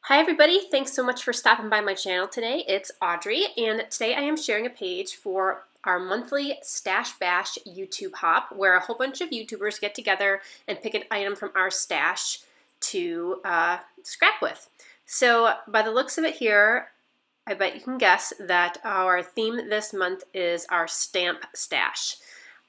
Hi everybody, thanks so much for stopping by my channel today. It's Audrey, and today I am sharing a page for our monthly Stash Bash YouTube hop, where a whole bunch of YouTubers get together and pick an item from our stash to scrap with. So by the looks of it here, I bet you can guess that our theme this month is our stamp stash.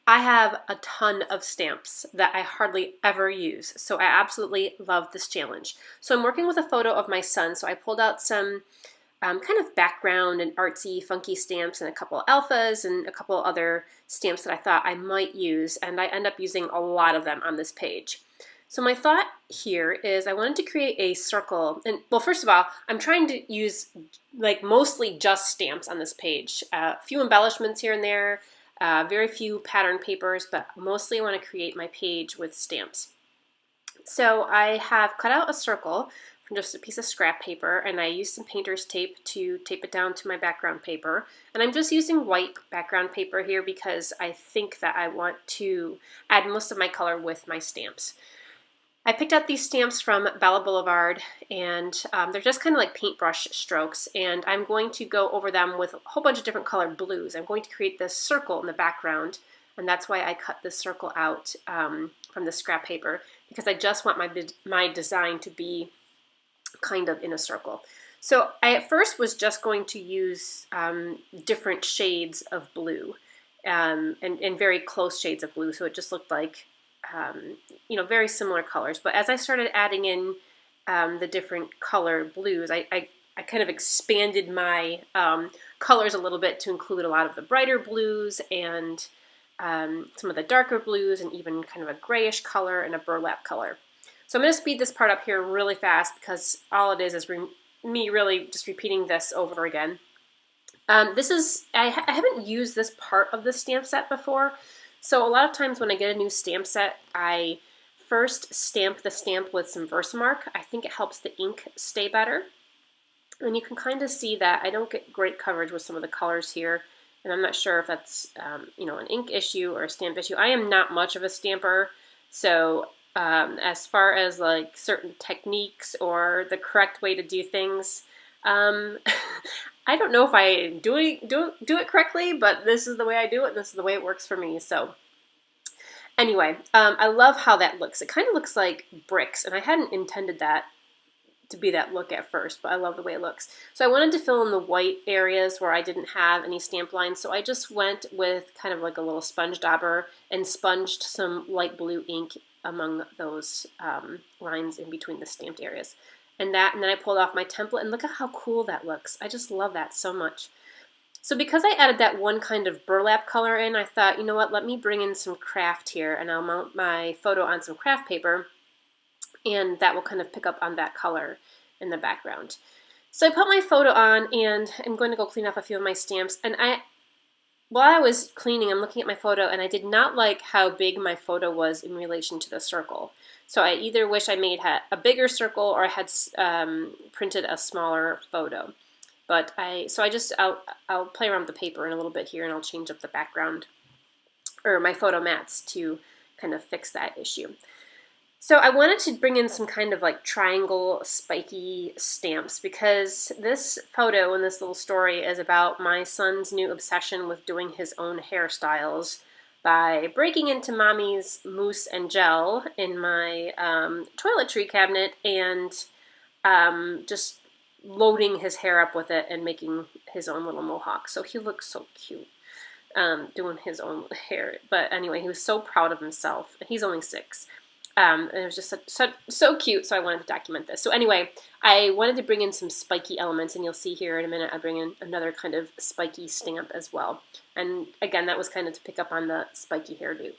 I have a ton of stamps that I hardly ever use, so I absolutely love this challenge. So I'm working with a photo of my son, so I pulled out some kind of background and artsy, funky stamps and a couple alphas and a couple other stamps that I thought I might use, and I end up using a lot of them on this page. So my thought here is I wanted to create a circle, and well, first of all, I'm trying to use like mostly just stamps on this page. A few embellishments here and there, very few pattern papers, but mostly I want to create my page with stamps. So I have cut out a circle from just a piece of scrap paper, and I used some painter's tape to tape it down to my background paper. And I'm just using white background paper here because I think that I want to add most of my color with my stamps. I picked out these stamps from Bella Boulevard, and they're just kind of like paintbrush strokes, and I'm going to go over them with a whole bunch of different colored blues. I'm going to create this circle in the background, and that's why I cut this circle out from the scrap paper, because I just want my design to be kind of in a circle. So I at first was just going to use different shades of blue and very close shades of blue, so it just looked like very similar colors. But as I started adding in the different color blues, I kind of expanded my colors a little bit to include a lot of the brighter blues and some of the darker blues and even kind of a grayish color and a burlap color. So I'm going to speed this part up here really fast because all it is me really just repeating this over again. I haven't used this part of the stamp set before. So a lot of times when I get a new stamp set, I first stamp the stamp with some Versamark. I think it helps the ink stay better. And you can kind of see that I don't get great coverage with some of the colors here. And I'm not sure if that's an ink issue or a stamp issue. I am not much of a stamper. So as far as like certain techniques or the correct way to do things, I don't know if I do it correctly, but this is the way I do it. This is the way it works for me. So anyway, I love how that looks. It kind of looks like bricks, and I hadn't intended that to be that look at first, but I love the way it looks. So I wanted to fill in the white areas where I didn't have any stamp lines, so I just went with kind of like a little sponge dauber and sponged some light blue ink among those lines in between the stamped areas. And then I pulled off my template, and look at how cool that looks. I just love that so much. So because I added that one kind of burlap color in, I thought, you know what, let me bring in some craft here, and I'll mount my photo on some craft paper, and that will kind of pick up on that color in the background. So I put my photo on, and I'm going to go clean off a few of my stamps, and while I was cleaning, I'm looking at my photo, and I did not like how big my photo was in relation to the circle. So I either wish I made a bigger circle or I had printed a smaller photo. But I'll play around with the paper in a little bit here, and I'll change up the background or my photo mats to kind of fix that issue. So I wanted to bring in some kind of like triangle spiky stamps because this photo and this little story is about my son's new obsession with doing his own hairstyles by breaking into mommy's mousse and gel in my toiletry cabinet and just loading his hair up with it and making his own little mohawk. So he looks so cute doing his own hair. But anyway, he was so proud of himself. He's only 6. And it was just so cute, so I wanted to document this. So anyway, I wanted to bring in some spiky elements, and you'll see here in a minute I bring in another kind of spiky stamp as well. And again, that was kind of to pick up on the spiky hairdo.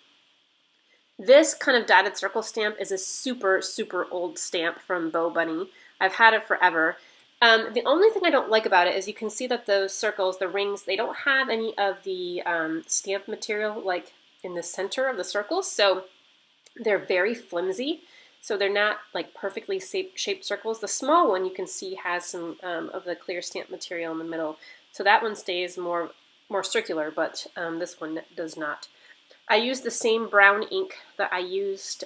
This kind of dotted circle stamp is a super, super old stamp from Bo Bunny. I've had it forever. The only thing I don't like about it is you can see that those circles, the rings, they don't have any of the stamp material like in the center of the circles, so they're very flimsy, so they're not like perfectly shaped circles. The small one you can see has some of the clear stamp material in the middle, so that one stays more circular, but this one does not. I used the same brown ink that I used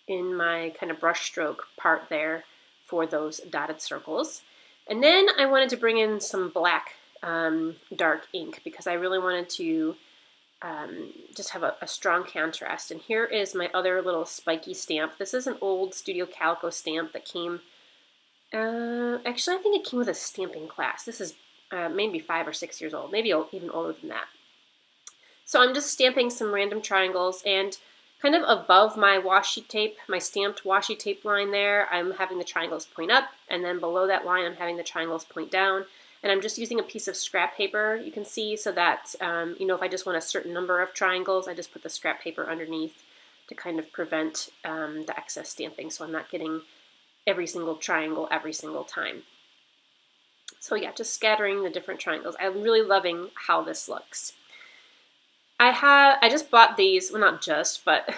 in my kind of brush stroke part there for those dotted circles. And then I wanted to bring in some black dark ink because I really wanted to just have a strong contrast. And here is my other little spiky stamp. This is an old Studio Calico stamp that came, actually I think it came with a stamping class. This is maybe 5 or 6 years old, maybe even older than that. So I'm just stamping some random triangles, and kind of above my washi tape, my stamped washi tape line there, I'm having the triangles point up, and then below that line I'm having the triangles point down. And I'm just using a piece of scrap paper, you can see, so that, you know, if I just want a certain number of triangles, I just put the scrap paper underneath to kind of prevent the excess stamping, so I'm not getting every single triangle every single time. So yeah, just scattering the different triangles. I'm really loving how this looks. I just bought these, well not just, but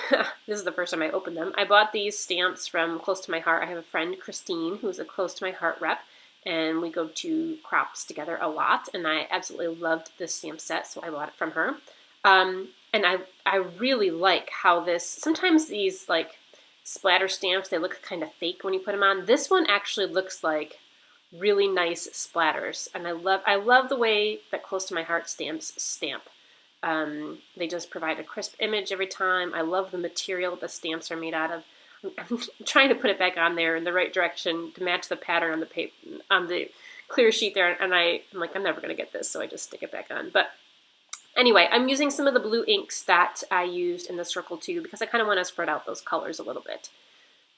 this is the first time I opened them. I bought these stamps from Close to My Heart. I have a friend, Christine, who's a Close to My Heart rep, and we go to crops together a lot, and I absolutely loved this stamp set, so I bought it from her. And I really like how this, sometimes these like splatter stamps, they look kind of fake when you put them on. This one actually looks like really nice splatters, and I love the way that Close to My Heart stamps stamp. They just provide a crisp image every time. I love the material the stamps are made out of. I'm trying to put it back on there in the right direction to match the pattern on the paper, on the clear sheet there, and I'm like, I'm never going to get this, so I just stick it back on. But anyway, I'm using some of the blue inks that I used in the circle too, because I kind of want to spread out those colors a little bit.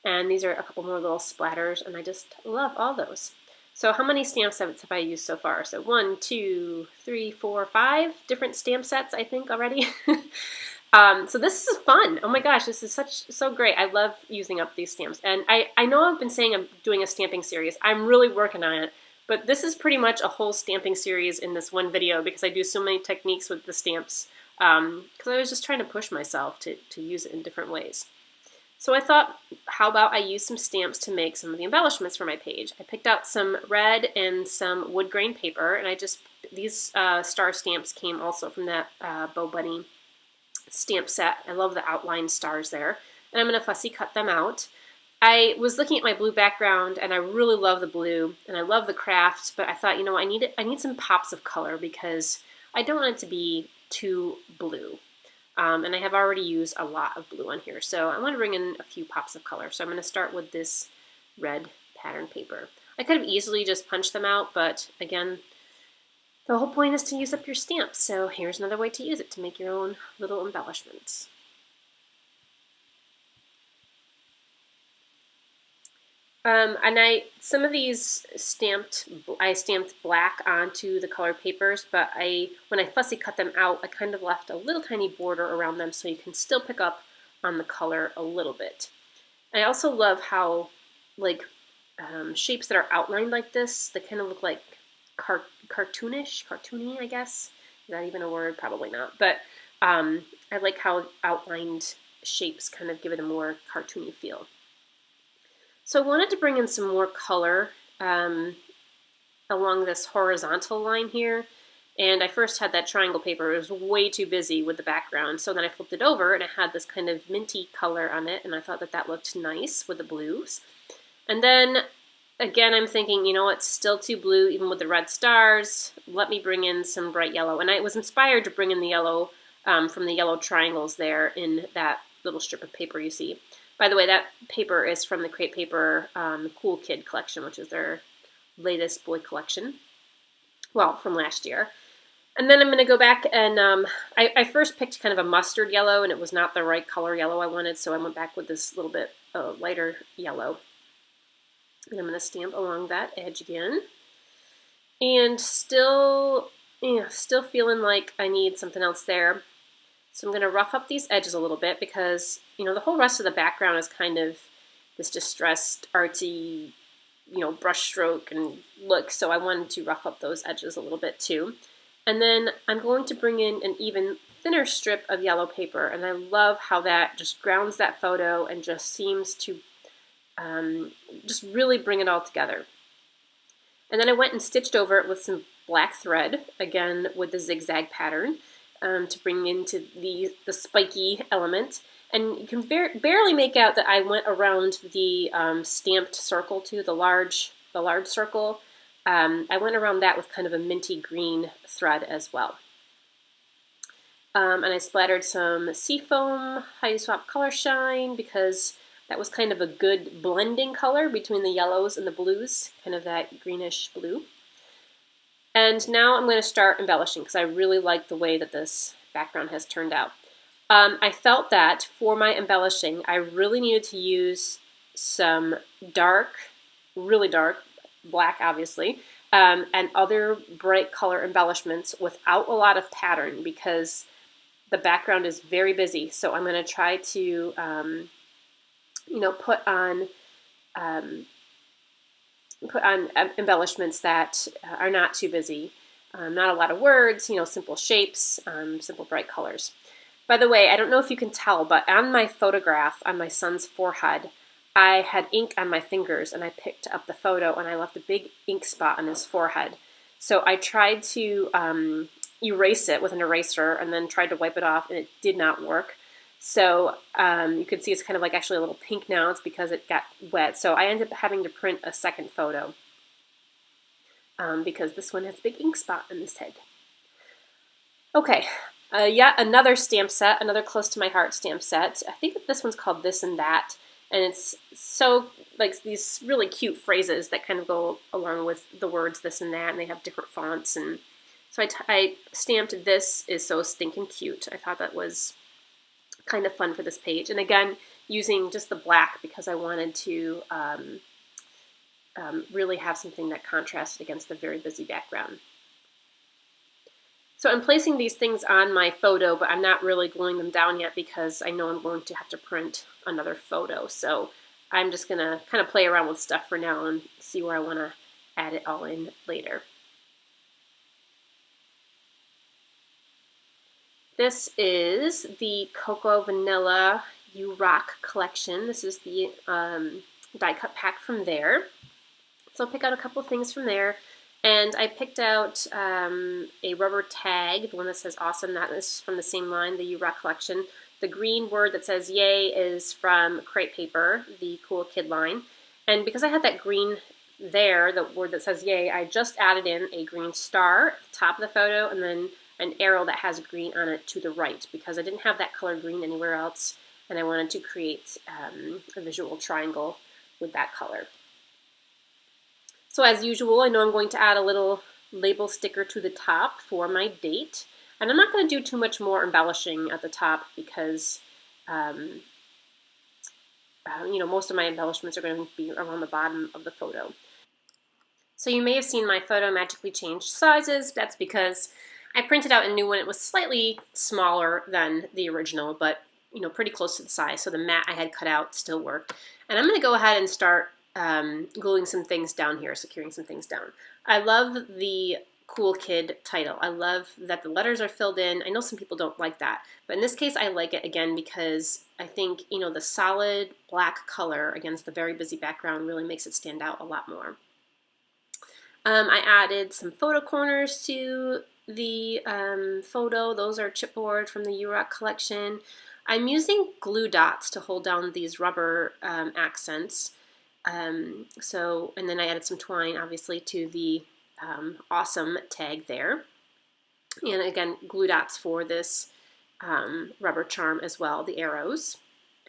And these are a couple more little splatters, and I just love all those. So how many stamp sets have I used so far? So 1, 2, 3, 4, 5 different stamp sets, I think, already. So this is fun. Oh my gosh, this is so great. I love using up these stamps. And I know I've been saying I'm doing a stamping series. I'm really working on it. But this is pretty much a whole stamping series in this one video because I do so many techniques with the stamps. Because I was just trying to push myself to use it in different ways. So I thought, how about I use some stamps to make some of the embellishments for my page. I picked out some red and some wood grain paper, and these star stamps came also from that Bo Bunny stamp set. I love the outline stars there. And I'm going to fussy cut them out. I was looking at my blue background, and I really love the blue, and I love the craft, but I thought, you know, I need some pops of color because I don't want it to be too blue. And I have already used a lot of blue on here, so I want to bring in a few pops of color. So I'm going to start with this red pattern paper. I could have easily just punched them out, but again, the whole point is to use up your stamps. So here's another way to use it, to make your own little embellishments. And some of these I stamped black onto the colored papers, but when I fussy cut them out, I kind of left a little tiny border around them so you can still pick up on the color a little bit. I also love how, like, shapes that are outlined like this, they kind of look like cartoony, I guess. Is that even a word? Probably not. But I like how outlined shapes kind of give it a more cartoony feel. So I wanted to bring in some more color along this horizontal line here. And I first had that triangle paper. It was way too busy with the background. So then I flipped it over and it had this kind of minty color on it. And I thought that looked nice with the blues. And then again, I'm thinking, you know, it's still too blue even with the red stars. Let me bring in some bright yellow. And I was inspired to bring in the yellow from the yellow triangles there in that little strip of paper you see. By the way, that paper is from the Crate Paper Cool Kid collection, which is their latest boy collection. Well, from last year. And then I'm going to go back and I first picked kind of a mustard yellow, and it was not the right color yellow I wanted, so I went back with this little bit lighter yellow. And I'm going to stamp along that edge again. And still feeling like I need something else there. So I'm going to rough up these edges a little bit because, you know, the whole rest of the background is kind of this distressed, artsy, you know, brush stroke and look. So I wanted to rough up those edges a little bit too. And then I'm going to bring in an even thinner strip of yellow paper. And I love how that just grounds that photo and just seems to just really bring it all together. And then I went and stitched over it with some black thread, again with the zigzag pattern. To bring into the spiky element. And you can barely make out that I went around the stamped circle too, the large circle. I went around that with kind of a minty green thread as well. And I splattered some Seafoam High Swap Color Shine because that was kind of a good blending color between the yellows and the blues, kind of that greenish blue. And now I'm going to start embellishing because I really like the way that this background has turned out. I felt that for my embellishing, I really needed to use some dark, really dark, black obviously, and other bright color embellishments without a lot of pattern because the background is very busy. So I'm going to try to, you know, put on embellishments that are not too busy. Not a lot of words, you know, simple shapes, simple bright colors. By the way, I don't know if you can tell, but on my photograph on my son's forehead, I had ink on my fingers and I picked up the photo and I left a big ink spot on his forehead. So I tried to erase it with an eraser and then tried to wipe it off and it did not work. So you can see it's kind of like actually a little pink now. It's because it got wet. So I ended up having to print a second photo because this one has a big ink spot on his head. Okay, yet another stamp set, another close to my heart stamp set. I think this one's called This and That. And it's so like these really cute phrases that kind of go along with the words this and that, and they have different fonts. And so I stamped This Is So Stinking Cute. I thought that was kind of fun for this page. And again, using just the black because I wanted to really have something that contrasted against the very busy background. So I'm placing these things on my photo, but I'm not really gluing them down yet because I know I'm going to have to print another photo. So I'm just going to kind of play around with stuff for now and see where I want to add it all in later. This is the Cocoa Vanilla You Rock collection. This is the die cut pack from there. So I'll pick out a couple things from there. And I picked out a rubber tag, the one that says awesome. That is from the same line, the You Rock collection. The green word that says yay is from Crepe Paper, the Cool Kid line. And because I had that green there, the word that says yay, I just added in a green star at the top of the photo and then an arrow that has green on it to the right because I didn't have that color green anywhere else and I wanted to create a visual triangle with that color. So as usual, I know I'm going to add a little label sticker to the top for my date. And I'm not going to do too much more embellishing at the top because, you know, most of my embellishments are going to be around the bottom of the photo. So you may have seen my photo magically change sizes. That's because I printed out a new one. It was slightly smaller than the original, but, you know, pretty close to the size. So the mat I had cut out still worked. And I'm going to go ahead and start gluing some things down here, securing some things down. I love the Cool Kid title. I love that the letters are filled in. I know some people don't like that, but in this case I like it again because I think, you know, the solid black color against the very busy background really makes it stand out a lot more. I added some photo corners to the photo. Those are chipboard from the U-Rock collection. I'm using glue dots to hold down these rubber accents. And then I added some twine, obviously, to the awesome tag there. And again, glue dots for this rubber charm as well, the arrows,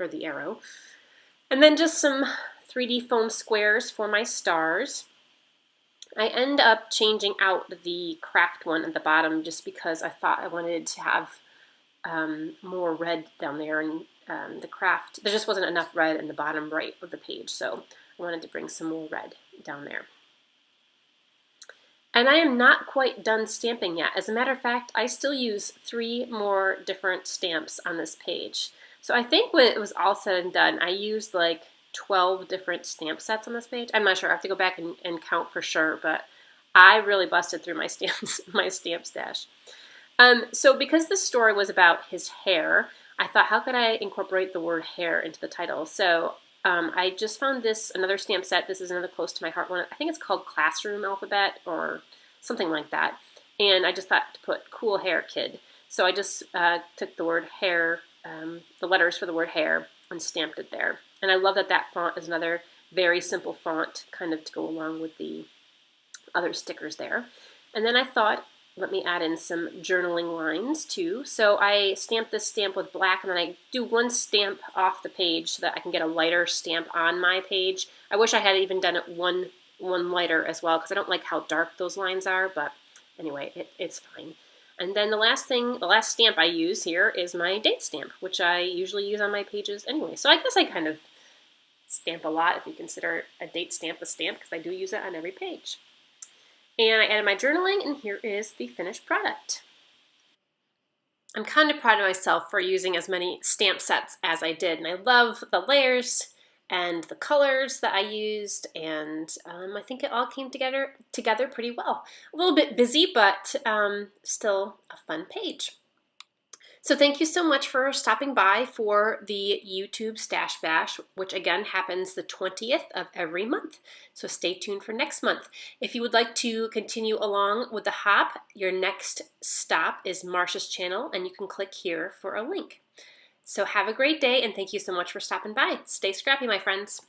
or the arrow. And then just some 3D foam squares for my stars. I end up changing out the craft one at the bottom just because I thought I wanted to have more red down there, and the craft, there just wasn't enough red in the bottom right of the page, so I wanted to bring some more red down there. And I am not quite done stamping yet. As a matter of fact, I still use 3 more different stamps on this page. So I think when it was all said and done, I used like 12 different stamp sets on this page. I'm not sure, I have to go back and count for sure, but I really busted through my stamps, my stamp stash. So because this story was about his hair, I thought, how could I incorporate the word hair into the title? So I just found this, another stamp set. This is another close to my heart one. I think it's called Classroom Alphabet or something like that. And I just thought to put cool hair kid. So I just took the word hair the letters for the word hair and stamped it there. And I love that that font is another very simple font kind of to go along with the other stickers there. And then I thought, let me add in some journaling lines too. So I stamped this stamp with black, and then I do one stamp off the page so that I can get a lighter stamp on my page. I wish I had even done it one lighter as well, because I don't like how dark those lines are, but anyway, it's fine. And then the last stamp I use here is my date stamp, which I usually use on my pages anyway. So I guess I kind of stamp a lot if you consider a date stamp a stamp, because I do use it on every page. And I added my journaling, and here is the finished product. I'm kind of proud of myself for using as many stamp sets as I did, and I love the layers and the colors that I used, and I think it all came together pretty well. A little bit busy, but still a fun page. So thank you so much for stopping by for the YouTube Stash Bash, which again happens the 20th of every month. So stay tuned for next month. If you would like to continue along with the hop, your next stop is Marsha's channel, and you can click here for a link. So have a great day, and thank you so much for stopping by. Stay scrappy, my friends.